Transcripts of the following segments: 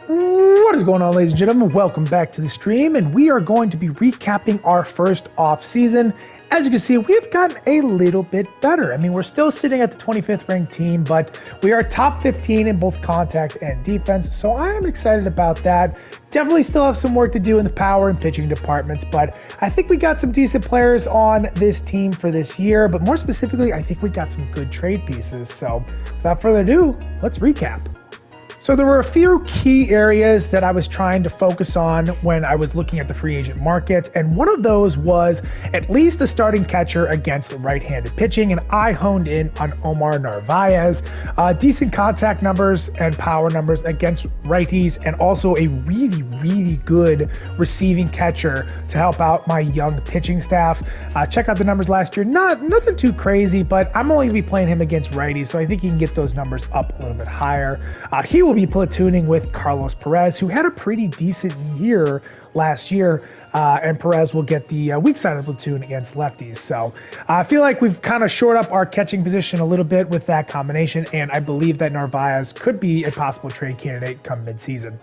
What is going on, ladies and gentlemen? Welcome back to the stream, and we are going to be recapping our first off season. As you can see, we've gotten a little bit better. I mean, we're still sitting at the 25th ranked team, but we are top 15 in both contact and defense, so I am excited about that. Definitely still have some work to do in the power and pitching departments, but I think we got some decent players on this team for this year, but more specifically, I think we got some good trade pieces. So without further ado, let's recap. So there were a few key areas that I was trying to focus on when I was looking at the free agent market, and one of those was at least a starting catcher against right-handed pitching, and I honed in on Omar Narvaez. Decent contact numbers and power numbers against righties, and also a really good receiving catcher to help out my young pitching staff. Check out the numbers last year. Nothing too crazy, but I'm only going to be playing him against righties, so I think he can get those numbers up a little bit higher. He will be platooning with Carlos Perez, who had a pretty decent year last year, and Perez will get the weak side of the platoon against lefties. So I feel like we've kind of shored up our catching position a little bit with that combination, and I believe that Narvaez could be a possible trade candidate come midseason.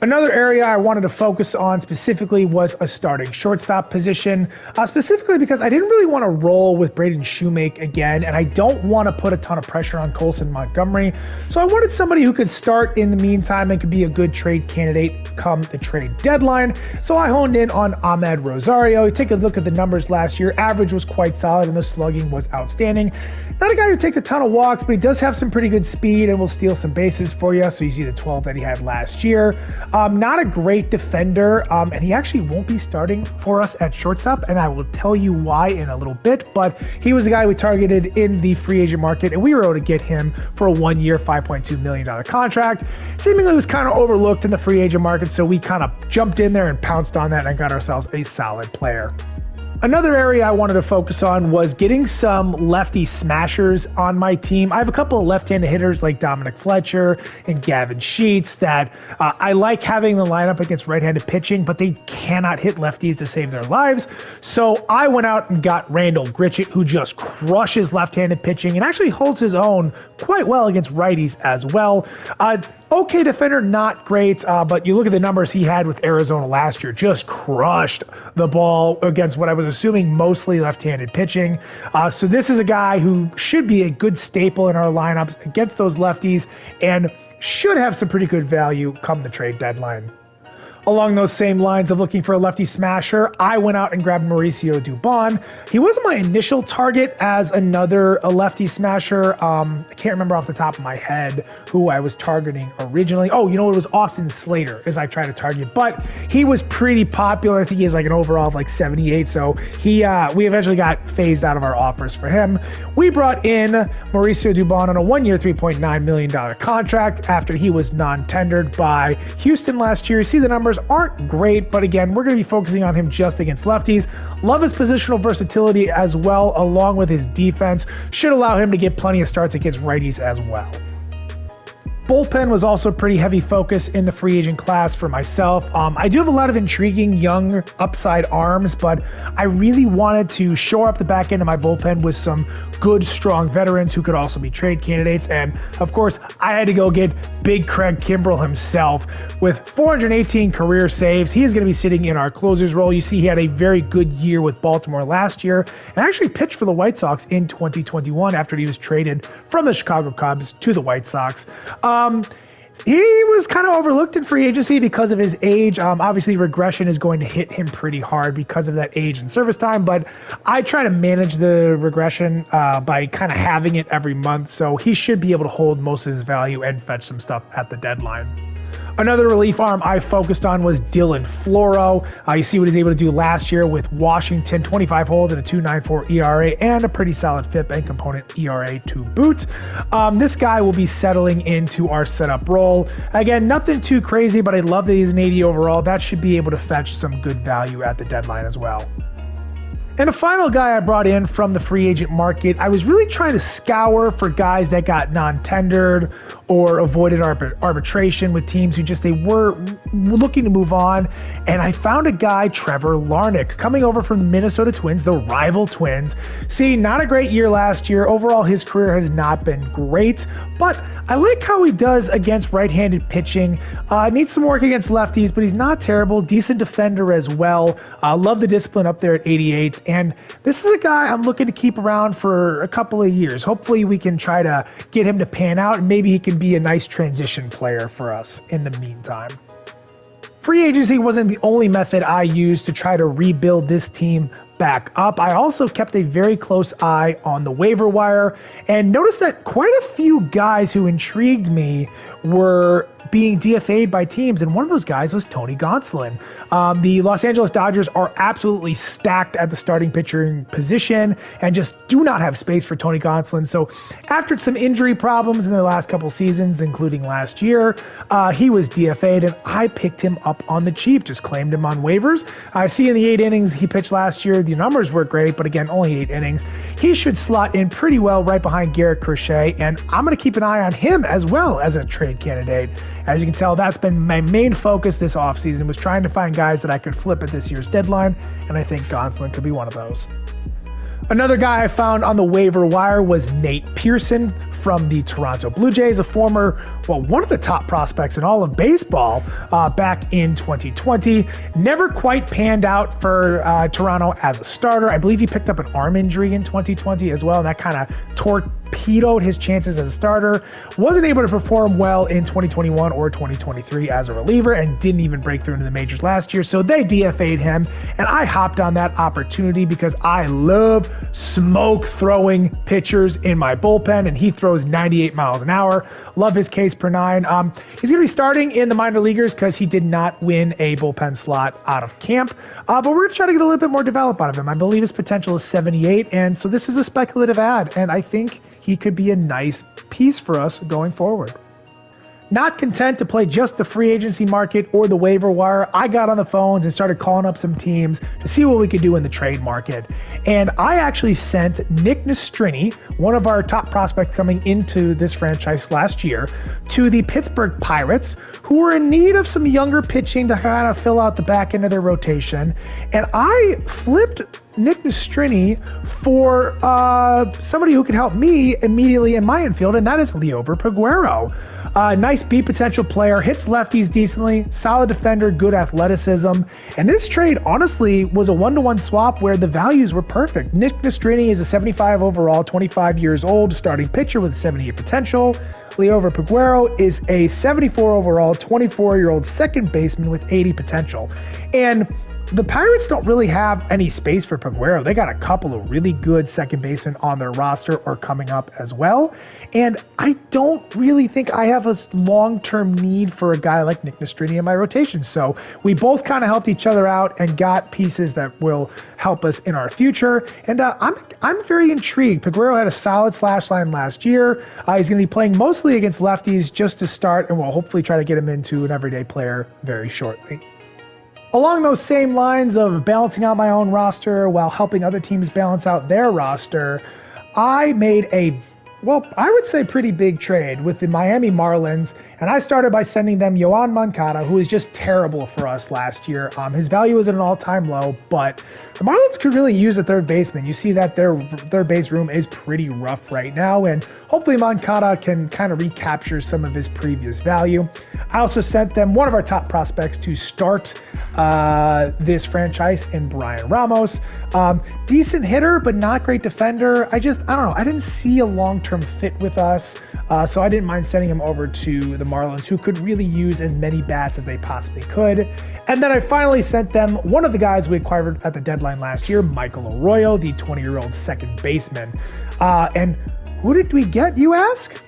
Another area I wanted to focus on specifically was a starting shortstop position, specifically because I didn't really want to roll with Braden Shoemake again, and I don't want to put a ton of pressure on Colson Montgomery. So I wanted somebody who could start in the meantime and could be a good trade candidate come the trade deadline. So I honed in on Ahmed Rosario. Take a look at the numbers last year. Average was quite solid and the slugging was outstanding. Not a guy who takes a ton of walks, but he does have some pretty good speed and will steal some bases for you. So you see the 12 that he had last year. Not a great defender, and he actually won't be starting for us at shortstop, and I will tell you why in a little bit, but he was a guy we targeted in the free agent market, and we were able to get him for a 1-year, $5.2 million contract. Seemingly was kind of overlooked in the free agent market, so we kind of jumped in there and pounced on that and got ourselves a solid player. Another area I wanted to focus on was getting some lefty smashers on my team. I have a couple of left-handed hitters like Dominic Fletcher and Gavin Sheets that I like having the lineup against right-handed pitching, but they cannot hit lefties to save their lives. So I went out and got Randall Gritchett, who just crushes left-handed pitching and actually holds his own quite well against righties as well. Okay defender, not great, but you look at the numbers he had with Arizona last year, just crushed the ball against what I was assuming mostly left-handed pitching. So this is a guy who should be a good staple in our lineups against those lefties and should have some pretty good value come the trade deadline. Along those same lines of looking for a lefty smasher, I went out and grabbed Mauricio Dubon. He wasn't my initial target as another lefty smasher. I can't remember off the top of my head who I was targeting originally. Oh, you know, it was Austin Slater as I tried to target, but he was pretty popular. I think he has like an overall of like 78. So we eventually got phased out of our offers for him. We brought in Mauricio Dubon on a 1-year, $3.9 million contract after he was non-tendered by Houston last year. You see the numbers aren't great, but again, we're going to be focusing on him just against lefties. Love his positional versatility as well, along with his defense. Should allow him to get plenty of starts against righties as well. Bullpen was also a pretty heavy focus in the free agent class for myself. I do have a lot of intriguing young upside arms, but I really wanted to shore up the back end of my bullpen with some good, strong veterans who could also be trade candidates. And of course, I had to go get Big Craig Kimbrell himself with 418 career saves. He is going to be sitting in our closer's role. You see, he had a very good year with Baltimore last year and actually pitched for the White Sox in 2021 after he was traded from the Chicago Cubs to the White Sox. He was kind of overlooked in free agency because of his age. Obviously, regression is going to hit him pretty hard because of that age and service time, but I try to manage the regression by kind of having it every month, so he should be able to hold most of his value and fetch some stuff at the deadline. Another relief arm I focused on was Dylan Floro. You see what he's able to do last year with Washington, 25 holds and a 2.94 ERA and a pretty solid FIP and component ERA to boot. This guy will be settling into our setup role. Again, nothing too crazy, but I love that he's an 80 overall. That should be able to fetch some good value at the deadline as well. And a final guy I brought in from the free agent market, I was really trying to scour for guys that got non-tendered or avoided arbitration with teams who they were looking to move on. And I found a guy, Trevor Larnach, coming over from the Minnesota Twins, the rival Twins. See, not a great year last year. Overall, his career has not been great, but I like how he does against right-handed pitching. Needs some work against lefties, but he's not terrible. Decent defender as well. Love the discipline up there at 88. And this is a guy I'm looking to keep around for a couple of years. Hopefully we can try to get him to pan out, and maybe he can be a nice transition player for us in the meantime. Free agency wasn't the only method I used to try to rebuild this team back up. I also kept a very close eye on the waiver wire and noticed that quite a few guys who intrigued me were being DFA'd by teams, and one of those guys was Tony Gonsolin. The Los Angeles Dodgers are absolutely stacked at the starting pitching position and just do not have space for Tony Gonsolin. So after some injury problems in the last couple seasons, including last year, he was DFA'd, and I picked him up on the cheap, just claimed him on waivers. I see in the 8 innings he pitched last year, the numbers were great, but again, only 8 innings. He should slot in pretty well right behind Garrett Crochet, and I'm going to keep an eye on him as well as a trade candidate. As you can tell, that's been my main focus this offseason, was trying to find guys that I could flip at this year's deadline, and I think Gonsolin could be one of those. Another guy I found on the waiver wire was Nate Pearson from the Toronto Blue Jays, a former, one of the top prospects in all of baseball back in 2020. Never quite panned out for Toronto as a starter. I believe he picked up an arm injury in 2020 as well, and that kind of torpedoed his chances as a starter. Wasn't able to perform well in 2021 or 2023 as a reliever, and didn't even break through into the majors last year, so they DFA'd him, and I hopped on that opportunity because I love smoke throwing pitchers in my bullpen, and he throws 98 miles an hour. Love his Ks per 9. He's going to be starting in the minor leaguers because he did not win a bullpen slot out of camp, but we're going to try to get a little bit more develop out of him. I believe his potential is 78, and so this is a speculative ad, and I think he could be a nice piece for us going forward. Not content to play just the free agency market or the waiver wire, I got on the phones and started calling up some teams to see what we could do in the trade market. And I actually sent Nick Nastrini, one of our top prospects coming into this franchise last year, to the Pittsburgh Pirates, who were in need of some younger pitching to kind of fill out the back end of their rotation. And I flipped Nick Nastrini for somebody who could help me immediately in my infield, and that is Liover Peguero. Nice beat potential player, hits lefties decently, solid defender, good athleticism. And this trade, honestly, was a 1-to-1 swap where the values were perfect. Nick Nastrini is a 75 overall, 25 years old, starting pitcher with 78 potential. Liover Peguero is a 74 overall, 24-year-old second baseman with 80 potential. And the Pirates don't really have any space for Peguero. They got a couple of really good second basemen on their roster or coming up as well. And I don't really think I have a long-term need for a guy like Nick Nastrini in my rotation. So we both kind of helped each other out and got pieces that will help us in our future. And I'm very intrigued. Peguero had a solid slash line last year. He's going to be playing mostly against lefties just to start, and we'll hopefully try to get him into an everyday player very shortly. Along those same lines of balancing out my own roster while helping other teams balance out their roster, I made a, I would say pretty big trade with the Miami Marlins, and I started by sending them Yoan Moncada, who was just terrible for us last year. His value is at an all-time low, but the Marlins could really use a third baseman. You see that their third base room is pretty rough right now, and hopefully Moncada can kind of recapture some of his previous value. I also sent them one of our top prospects to start this franchise in Brian Ramos. Decent hitter, but not great defender. I don't know. I didn't see a long-term fit with us, so I didn't mind sending him over to the Marlins, who could really use as many bats as they possibly could. And then I finally sent them one of the guys we acquired at the deadline last year, Michael Arroyo, the 20-year-old second baseman. And who did we get, you ask?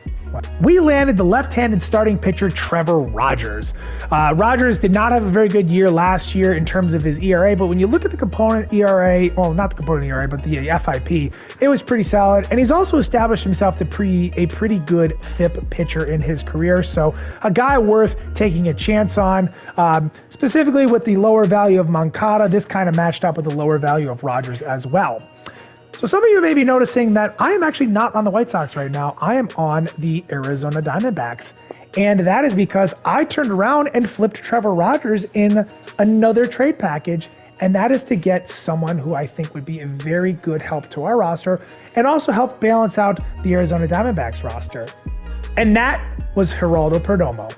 We landed the left-handed starting pitcher, Trevor Rogers. Rogers did not have a very good year last year in terms of his ERA, but when you look at the component ERA, well, not the component ERA, but the FIP, it was pretty solid. And he's also established himself to be a pretty good FIP pitcher in his career. So a guy worth taking a chance on. Specifically with the lower value of Moncada, this kind of matched up with the lower value of Rogers as well. So some of you may be noticing that I am actually not on the White Sox right now. I am on the Arizona Diamondbacks. And that is because I turned around and flipped Trevor Rogers in another trade package. And that is to get someone who I think would be a very good help to our roster and also help balance out the Arizona Diamondbacks roster. And that was Geraldo Perdomo.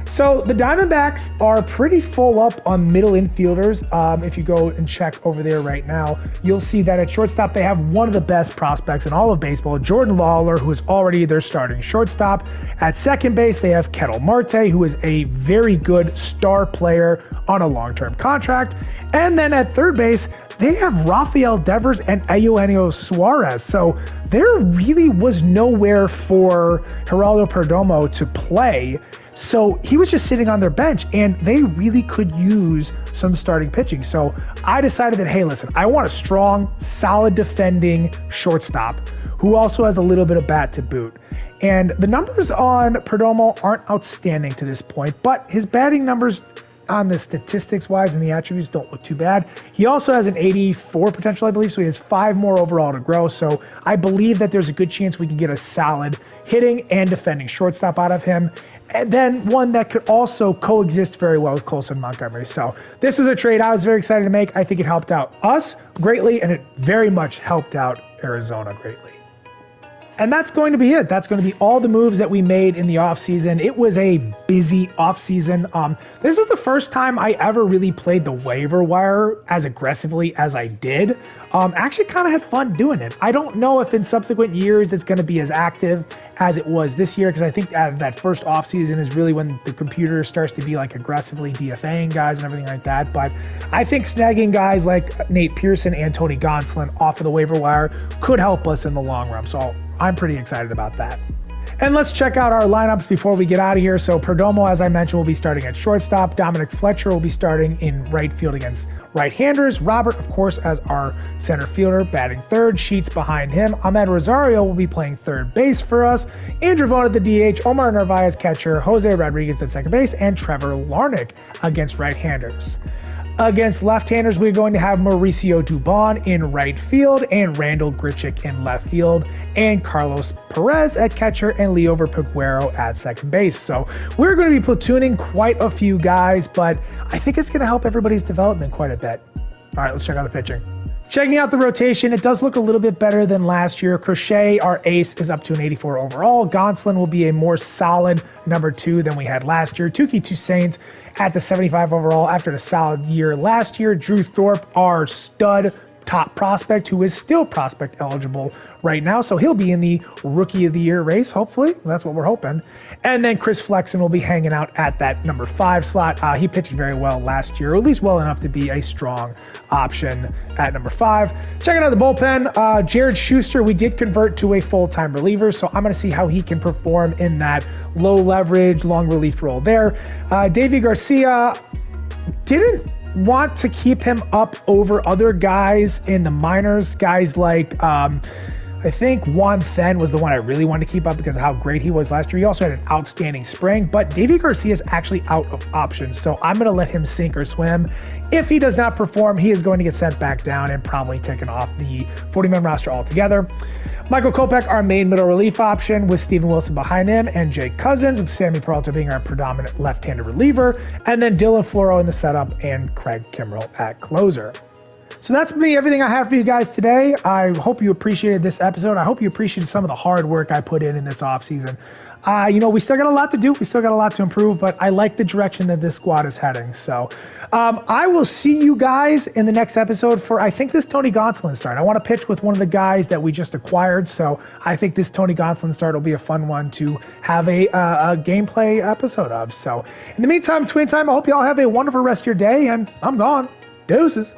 So the Diamondbacks are pretty full up on middle infielders. If you go and check over there right now, you'll see that at shortstop, they have one of the best prospects in all of baseball, Jordan Lawler, who is already their starting shortstop. At second base, they have Ketel Marte, who is a very good star player on a long-term contract. And then at third base, they have Rafael Devers and Eugenio Suarez. So there really was nowhere for Geraldo Perdomo to play. So he was just sitting on their bench, and they really could use some starting pitching. So I decided that, hey, listen, I want a strong, solid defending shortstop who also has a little bit of bat to boot. And the numbers on Perdomo aren't outstanding to this point, but his batting numbers on the statistics wise and the attributes don't look too bad. He also has an 84 potential, I believe, so he has 5 more overall to grow. So I believe that there's a good chance we can get a solid hitting and defending shortstop out of him. And then one that could also coexist very well with Colson Montgomery. So this is a trade I was very excited to make. I think it helped out us greatly, and it very much helped out Arizona greatly. And that's going to be it. That's going to be all the moves that we made in the offseason. It was a busy offseason. This is the first time I ever really played the waiver wire as aggressively as I did. Actually kind of had fun doing it. I don't know if in subsequent years it's going to be as active as it was this year, because I think that first offseason is really when the computer starts to be like aggressively DFAing guys and everything like that. But I think snagging guys like Nate Pearson and Tony Gonsolin off of the waiver wire could help us in the long run. So I'm pretty excited about that. And let's check out our lineups before we get out of here. So Perdomo, as I mentioned, will be starting at shortstop. Dominic Fletcher will be starting in right field against right-handers. Robert, of course, as our center fielder, batting third. Sheets behind him. Ahmed Rosario will be playing third base for us. Andrew Vaughn at the DH. Omar Narvaez catcher. Jose Rodriguez at second base. And Trevor Larnach against right-handers. Against left-handers, we're going to have Mauricio Dubon in right field and Randall Grichuk in left field and Carlos Perez at catcher and Liover Peguero at second base. So we're going to be platooning quite a few guys, but I think it's going to help everybody's development quite a bit. All right, let's check out the pitching. Checking out the rotation, it does look a little bit better than last year. Crochet, our ace, is up to an 84 overall. Gonsolin will be a more solid number 2 than we had last year. Touki Toussaint at the 75 overall after the solid year last year. Drew Thorpe, our stud top prospect, who is still prospect eligible right now. So he'll be in the Rookie of the Year race, hopefully. That's what we're hoping. And then Chris Flexen will be hanging out at that number 5 slot. He pitched very well last year, or at least well enough to be a strong option at number 5. Checking out the bullpen, Jared Schuster, we did convert to a full-time reliever, so I'm going to see how he can perform in that low leverage, long relief role there. Davey Garcia didn't want to keep him up over other guys in the minors, guys like I think Juan Then was the one I really wanted to keep up because of how great he was last year. He also had an outstanding spring, but Davey Garcia is actually out of options, so I'm going to let him sink or swim. If he does not perform, he is going to get sent back down and probably taken off the 40-man roster altogether. Michael Kopech, our main middle relief option, with Steven Wilson behind him, and Jake Cousins, with Sammy Peralta being our predominant left-handed reliever, and then Dylan Floro in the setup and Craig Kimbrell at closer. So that's me, everything I have for you guys today. I hope you appreciated this episode. I hope you appreciated some of the hard work I put in this offseason. We still got a lot to do. We still got a lot to improve, but I like the direction that this squad is heading. So I will see you guys in the next episode for, I think, this Tony Gonsolin start. I want to pitch with one of the guys that we just acquired. So I think this Tony Gonsolin start will be a fun one to have a gameplay episode of. So in the meantime, between time, I hope you all have a wonderful rest of your day, and I'm gone. Deuces.